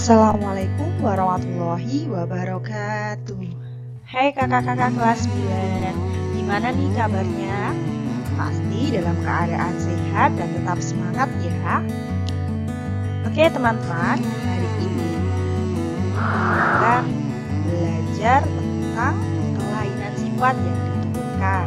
Assalamualaikum warahmatullahi wabarakatuh. Hai kakak-kakak kelas 9, gimana nih kabarnya? Pasti dalam keadaan sehat dan tetap semangat ya. Oke teman-teman, hari ini kita belajar tentang kelainan sifat yang diturunkan.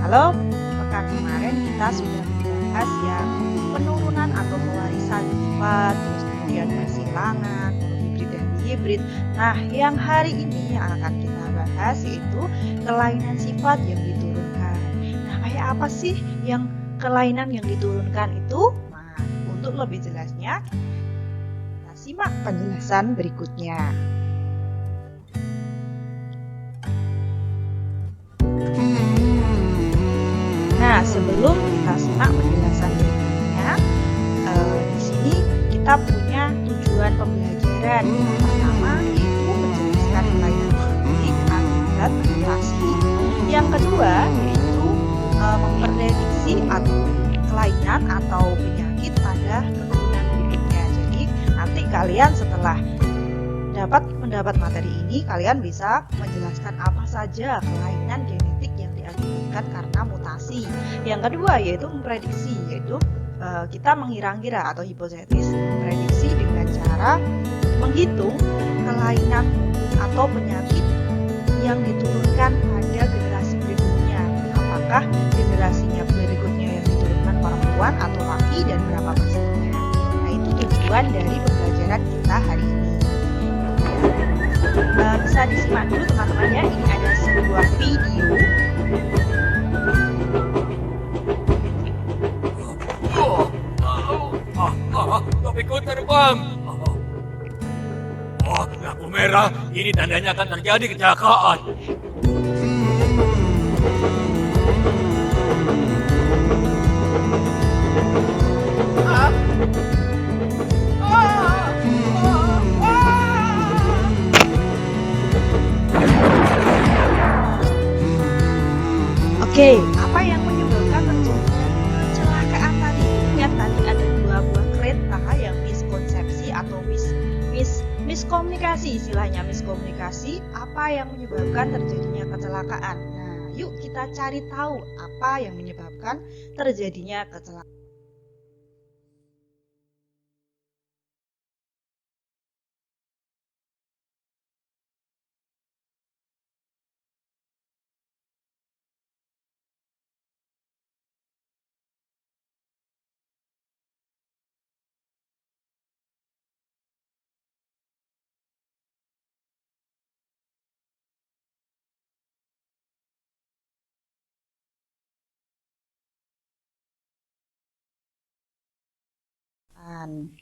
Kalau pekan kemarin kita sudah membahas yang penurunan atau pewarisan sifat, terus kemudian kesilangan, hibrid dan hibrid. Nah, yang hari ini yang akan kita bahas yaitu kelainan sifat yang diturunkan. Nah, kayak apa sih yang kelainan yang diturunkan itu? Nah, untuk lebih jelasnya, kita simak penjelasan berikutnya. Nah, sebelum kita simak penjelasan berikutnya, di sini kita punya tujuan pembelajaran. Yang pertama yaitu menjelaskan kelainan genetik akibat mutasi. Yang kedua yaitu memprediksi atau kelainan atau penyakit pada keturunan berikutnya. Jadi nanti kalian setelah mendapat materi ini, kalian bisa menjelaskan apa saja kelainan genetik yang diakibatkan karena mutasi. Yang kedua yaitu memprediksi, yaitu kita mengira-ngira atau hipotetis, memprediksi dengan cara menghitung kelainan atau penyakit yang diturunkan pada generasi berikutnya. Apakah generasinya berikutnya yang diturunkan perempuan atau laki dan berapa persennya. Nah, itu tujuan dari pembelajaran kita hari ini. Bisa disimak dulu teman-teman ya, ini ada sebuah video. Topiku terbang. Oh, lampu merah. Ini tandanya akan terjadi kecelakaan. Oke, apa yang menyebabkan terjadinya kecelakaan tadi? Ingat tadi ada dua buah kereta yang miskonsepsi atau miskomunikasi, istilahnya miskomunikasi. Apa yang menyebabkan terjadinya kecelakaan? Nah, yuk kita cari tahu apa yang menyebabkan terjadinya kecelakaan.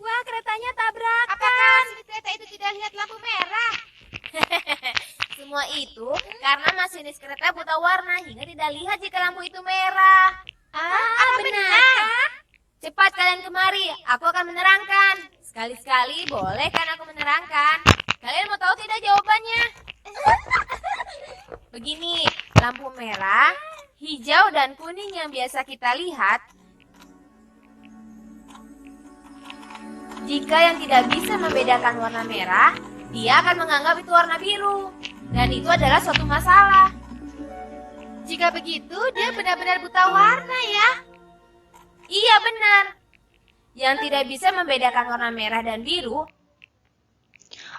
Wah, keretanya tabrakan. Apakah masinis kereta itu tidak lihat lampu merah? Semua itu karena masinis kereta buta warna hingga tidak lihat jika lampu itu merah. Benar. Cepat kalian kemari, aku akan menerangkan. Sekali-sekali boleh kan aku menerangkan? Kalian mau tahu tidak jawabannya? Begini, lampu merah, hijau dan kuning yang biasa kita lihat. Jika yang tidak bisa membedakan warna merah, dia akan menganggap itu warna biru. Dan itu adalah suatu masalah. Jika begitu, dia benar-benar buta warna ya? Iya benar. Yang tidak bisa membedakan warna merah dan biru.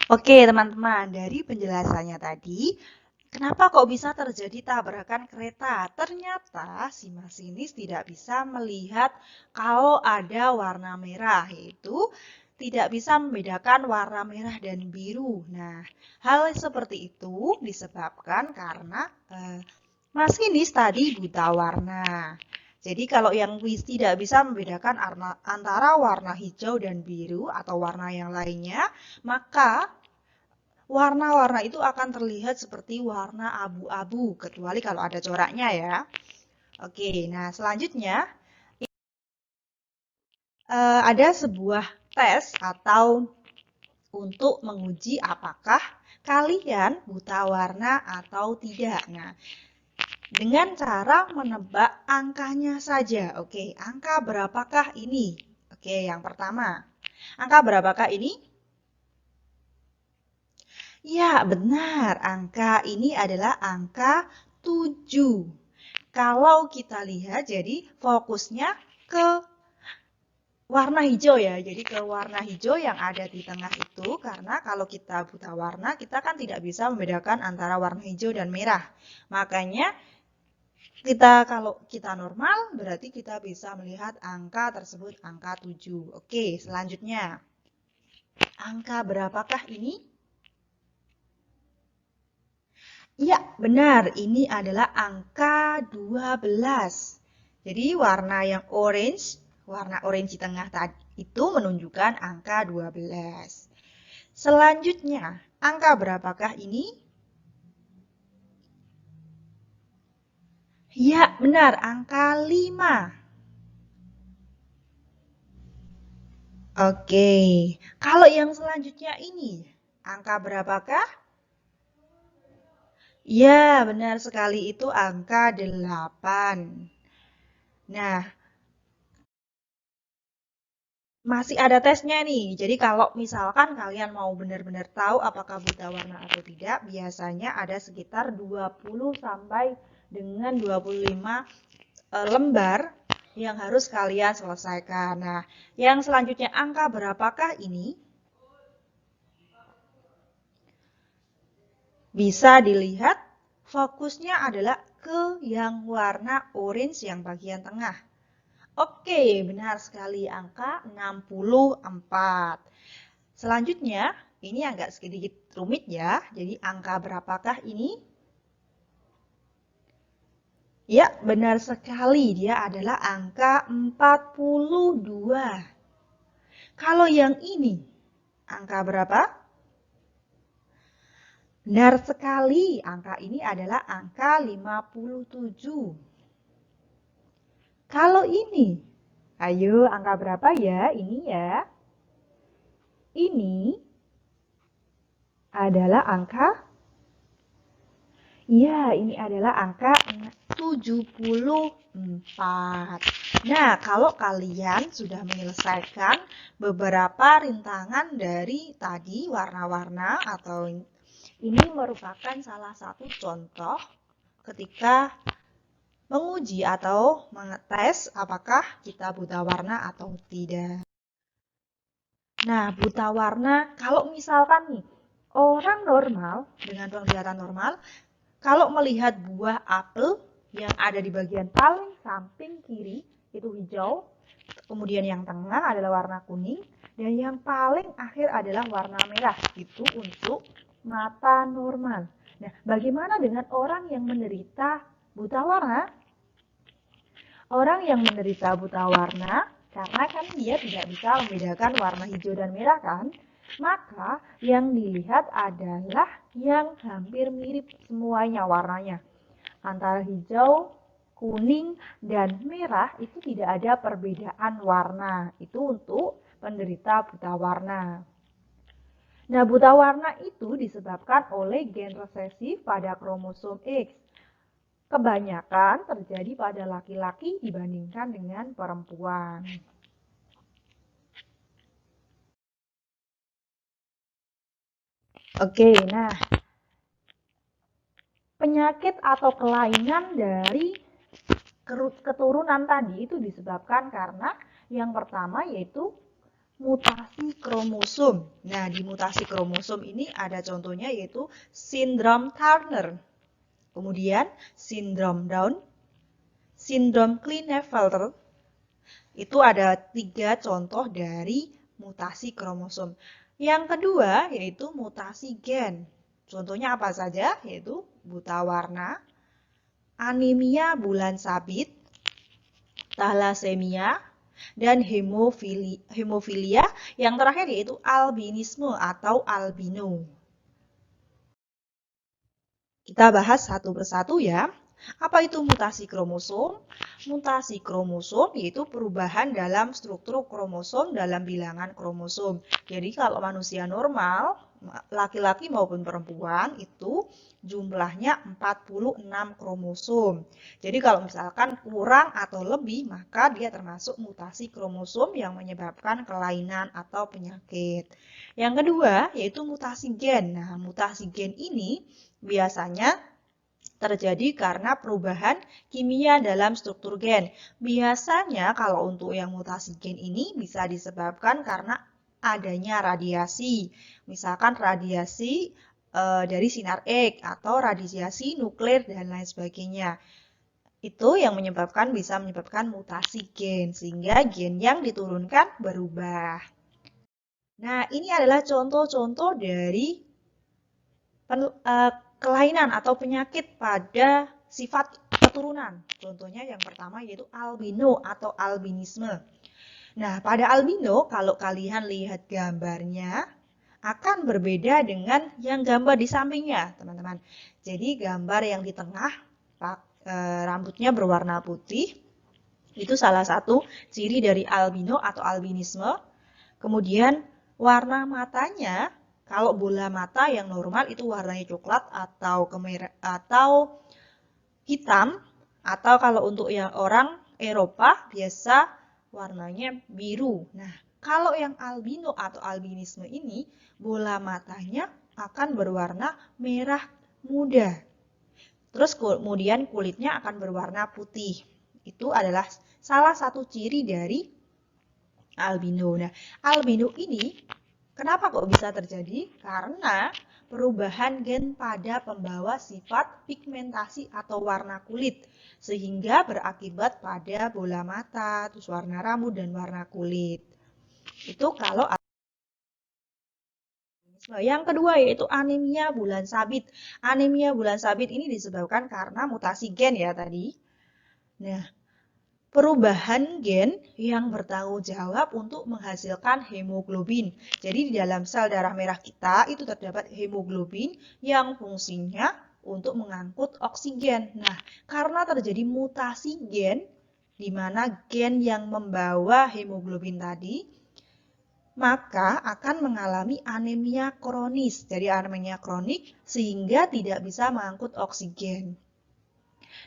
Oke teman-teman, dari penjelasannya tadi, kenapa kok bisa terjadi tabrakan kereta? Ternyata si masinis tidak bisa melihat kalau ada warna merah, yaitu tidak bisa membedakan warna merah dan biru. Nah, hal seperti itu disebabkan karena masinis tadi buta warna. Jadi kalau yang tidak bisa membedakan antara warna hijau dan biru atau warna yang lainnya, maka warna-warna itu akan terlihat seperti warna abu-abu, kecuali kalau ada coraknya ya. Oke, nah selanjutnya ada sebuah tes atau untuk menguji apakah kalian buta warna atau tidak. Nah, dengan cara menebak angkanya saja. Oke, angka berapakah ini? Oke, yang pertama. Angka berapakah ini? Ya, benar. Angka ini adalah angka 7. Kalau kita lihat, jadi fokusnya ke warna hijau ya. Jadi ke warna hijau yang ada di tengah itu, karena kalau kita buta warna, kita kan tidak bisa membedakan antara warna hijau dan merah. Makanya kalau kita normal, berarti kita bisa melihat angka tersebut angka 7. Oke, selanjutnya. Angka berapakah ini? Iya, benar. Ini adalah angka 12. Jadi warna yang orange, warna orange di tengah tadi itu menunjukkan angka 12. Selanjutnya, angka berapakah ini? Ya, benar. Angka 5. Oke. Kalau yang selanjutnya ini, angka berapakah? Ya, benar sekali. Itu angka 8. Nah, masih ada tesnya nih. Jadi kalau misalkan kalian mau benar-benar tahu apakah buta warna atau tidak, biasanya ada sekitar 20 sampai dengan 25 lembar yang harus kalian selesaikan. Nah, yang selanjutnya angka berapakah ini? Bisa dilihat fokusnya adalah ke yang warna orange yang bagian tengah. Oke, benar sekali angka 64. Selanjutnya, ini agak sedikit rumit ya. Jadi angka berapakah ini? Ya, benar sekali. Dia adalah angka 42. Kalau yang ini, angka berapa? Benar sekali. Angka ini adalah angka 57. Kalau ini, ayo angka berapa ya? Ini ya. Ini adalah angka, ya ini adalah angka 74. Nah, kalau kalian sudah menyelesaikan beberapa rintangan dari tadi warna-warna atau ini merupakan salah satu contoh ketika menguji atau mengetes apakah kita buta warna atau tidak. Nah, buta warna, kalau misalkan nih, orang normal, dengan penglihatan normal, kalau melihat buah apel yang ada di bagian paling samping kiri, itu hijau, kemudian yang tengah adalah warna kuning, dan yang paling akhir adalah warna merah. Itu untuk mata normal. Nah, bagaimana dengan orang yang menderita buta warna? Orang yang menderita buta warna, karena kan dia tidak bisa membedakan warna hijau dan merah kan, maka yang dilihat adalah yang hampir mirip semuanya warnanya. Antara hijau, kuning, dan merah itu tidak ada perbedaan warna. Itu untuk penderita buta warna. Nah, buta warna itu disebabkan oleh gen resesif pada kromosom X. Kebanyakan terjadi pada laki-laki dibandingkan dengan perempuan. Oke, nah penyakit atau kelainan dari keturunan tadi itu disebabkan karena yang pertama yaitu mutasi kromosom. Nah, di mutasi kromosom ini ada contohnya yaitu sindrom Turner. Kemudian sindrom Down, sindrom Klinefelter. Itu ada 3 contoh dari mutasi kromosom. Yang kedua yaitu mutasi gen. Contohnya apa saja? Yaitu buta warna, anemia bulan sabit, thalassemia, dan hemofilia. Yang terakhir yaitu albinisme atau albino. Kita bahas satu persatu ya. Apa itu mutasi kromosom? Mutasi kromosom yaitu perubahan dalam struktur kromosom dalam bilangan kromosom. Jadi kalau manusia normal laki-laki maupun perempuan itu jumlahnya 46 kromosom. Jadi kalau misalkan kurang atau lebih, maka dia termasuk mutasi kromosom yang menyebabkan kelainan atau penyakit. Yang kedua yaitu mutasi gen. Nah, mutasi gen ini biasanya terjadi karena perubahan kimia dalam struktur gen. Biasanya kalau untuk yang mutasi gen ini bisa disebabkan karena adanya radiasi. Misalkan radiasi dari sinar X atau radiasi nuklir dan lain sebagainya. Itu yang bisa menyebabkan mutasi gen sehingga gen yang diturunkan berubah. Nah, ini adalah contoh-contoh dari kelainan atau penyakit pada sifat keturunan. Contohnya yang pertama yaitu albino atau albinisme. Nah, pada albino kalau kalian lihat gambarnya akan berbeda dengan yang gambar di sampingnya, teman-teman. Jadi gambar yang di tengah rambutnya berwarna putih itu salah satu ciri dari albino atau albinisme. Kemudian warna matanya, kalau bola mata yang normal itu warnanya coklat atau hitam, atau kalau untuk yang orang Eropa biasa warnanya biru. Nah, kalau yang albino atau albinisme ini bola matanya akan berwarna merah muda. Terus kemudian kulitnya akan berwarna putih. Itu adalah salah satu ciri dari albino. Nah, albino ini kenapa kok bisa terjadi? Karena perubahan gen pada pembawa sifat pigmentasi atau warna kulit, sehingga berakibat pada bola mata, terus warna rambut dan warna kulit. Itu kalau yang kedua yaitu anemia bulan sabit. Anemia bulan sabit ini disebabkan karena mutasi gen ya tadi. Nah, perubahan gen yang bertanggung jawab untuk menghasilkan hemoglobin. Jadi di dalam sel darah merah kita itu terdapat hemoglobin yang fungsinya untuk mengangkut oksigen. Nah, karena terjadi mutasi gen, di mana gen yang membawa hemoglobin tadi, maka akan mengalami anemia kronis. Jadi anemia kronik sehingga tidak bisa mengangkut oksigen.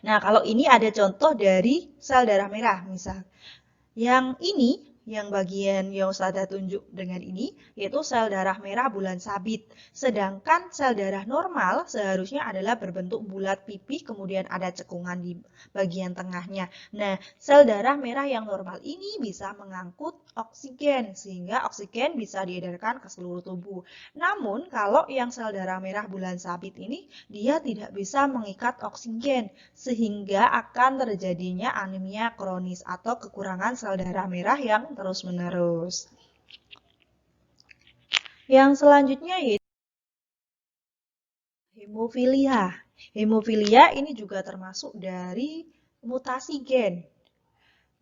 Nah, kalau ini ada contoh dari sel darah merah, misal. Yang ini, yang bagian yang Ustazah tunjuk dengan ini, yaitu sel darah merah bulan sabit. Sedangkan sel darah normal seharusnya adalah berbentuk bulat pipih, kemudian ada cekungan di bagian tengahnya. Nah, sel darah merah yang normal ini bisa mengangkut oksigen, sehingga oksigen bisa diedarkan ke seluruh tubuh. Namun, kalau yang sel darah merah bulan sabit ini, dia tidak bisa mengikat oksigen, sehingga akan terjadinya anemia kronis atau kekurangan sel darah merah yang terus-menerus. Yang selanjutnya yaitu hemofilia. Hemofilia ini juga termasuk dari mutasi gen.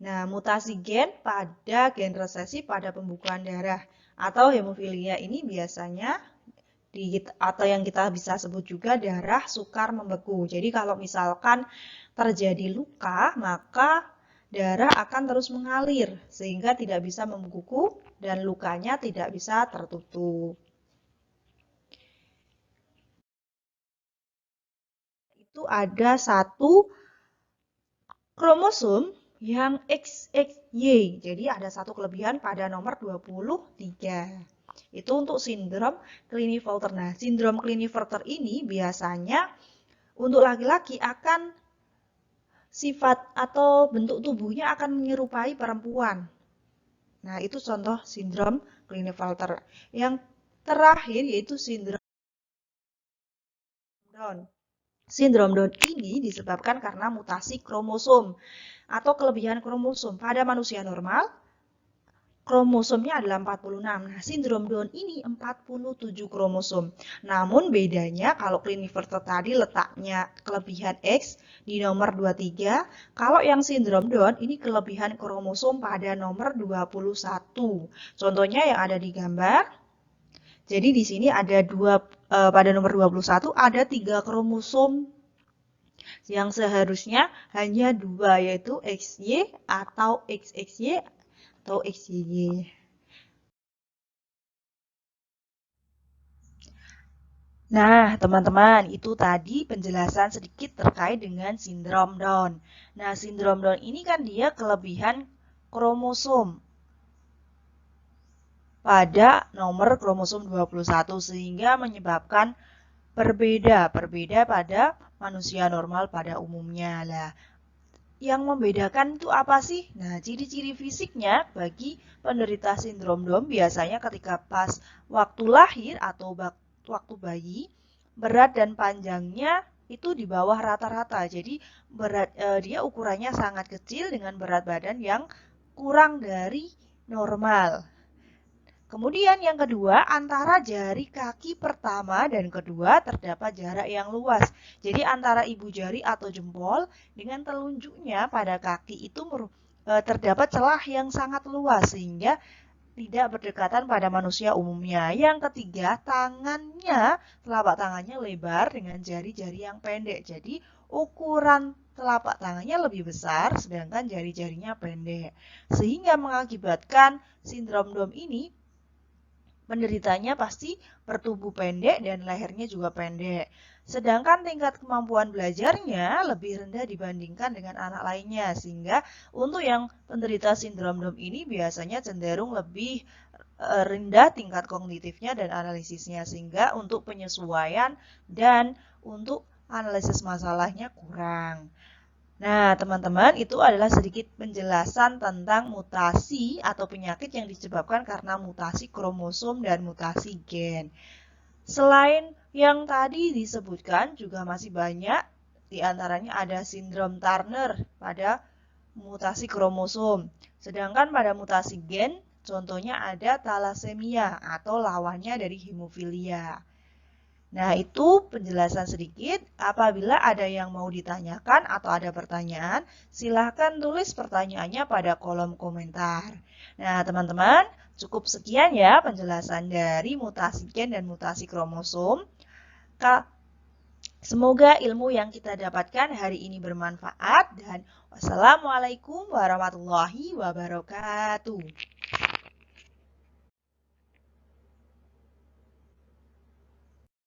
Nah, mutasi gen pada gen resesi pada pembukaan darah atau hemofilia ini biasanya atau yang kita bisa sebut juga darah sukar membeku. Jadi kalau misalkan terjadi luka, maka darah akan terus mengalir sehingga tidak bisa membeku dan lukanya tidak bisa tertutup. Itu ada satu kromosom yang XXY. Jadi ada satu kelebihan pada nomor 23. Itu untuk sindrom Klinefelter. Nah, sindrom Klinefelter ini biasanya untuk laki-laki akan sifat atau bentuk tubuhnya akan menyerupai perempuan. Nah, itu contoh sindrom Klinefelter. Yang terakhir yaitu sindrom Down. Sindrom Down ini disebabkan karena mutasi kromosom atau kelebihan kromosom. Pada manusia normal, kromosomnya adalah 46. Nah, sindrom Down ini 47 kromosom. Namun bedanya kalau Klinefelter tadi letaknya kelebihan X di nomor 23, kalau yang sindrom Down ini kelebihan kromosom pada nomor 21. Contohnya yang ada di gambar. Jadi di sini ada pada nomor 21 ada 3 kromosom yang seharusnya hanya 2, yaitu XY atau XXY atau XYY. Nah, teman-teman, itu tadi penjelasan sedikit terkait dengan sindrom Down. Nah, sindrom Down ini kan dia kelebihan kromosom pada nomor kromosom 21 sehingga menyebabkan berbeda pada manusia normal pada umumnya. Lah, yang membedakan itu apa sih? Nah, ciri-ciri fisiknya bagi penderita sindrom Down biasanya ketika pas waktu lahir atau waktu bayi, berat dan panjangnya itu di bawah rata-rata. Jadi dia ukurannya sangat kecil dengan berat badan yang kurang dari normal. Kemudian yang kedua, antara jari kaki pertama dan kedua terdapat jarak yang luas. Jadi antara ibu jari atau jempol dengan telunjuknya pada kaki itu terdapat celah yang sangat luas sehingga tidak berdekatan pada manusia umumnya. Yang ketiga, telapak tangannya lebar dengan jari-jari yang pendek. Jadi ukuran telapak tangannya lebih besar sedangkan jari-jarinya pendek. Sehingga mengakibatkan sindrom Down ini penderitanya pasti bertubuh pendek dan lehernya juga pendek. Sedangkan tingkat kemampuan belajarnya lebih rendah dibandingkan dengan anak lainnya. Sehingga untuk yang penderita sindrom Down ini biasanya cenderung lebih rendah tingkat kognitifnya dan analisisnya. Sehingga untuk penyesuaian dan untuk analisis masalahnya kurang. Nah, teman-teman, itu adalah sedikit penjelasan tentang mutasi atau penyakit yang disebabkan karena mutasi kromosom dan mutasi gen. Selain yang tadi disebutkan, juga masih banyak, di antaranya ada sindrom Turner pada mutasi kromosom. Sedangkan pada mutasi gen, contohnya ada thalassemia atau lawannya dari hemofilia. Nah, itu penjelasan sedikit. Apabila ada yang mau ditanyakan atau ada pertanyaan, silahkan tulis pertanyaannya pada kolom komentar. Nah, teman-teman, cukup sekian ya penjelasan dari mutasi gen dan mutasi kromosom. Semoga ilmu yang kita dapatkan hari ini bermanfaat dan wassalamualaikum warahmatullahi wabarakatuh.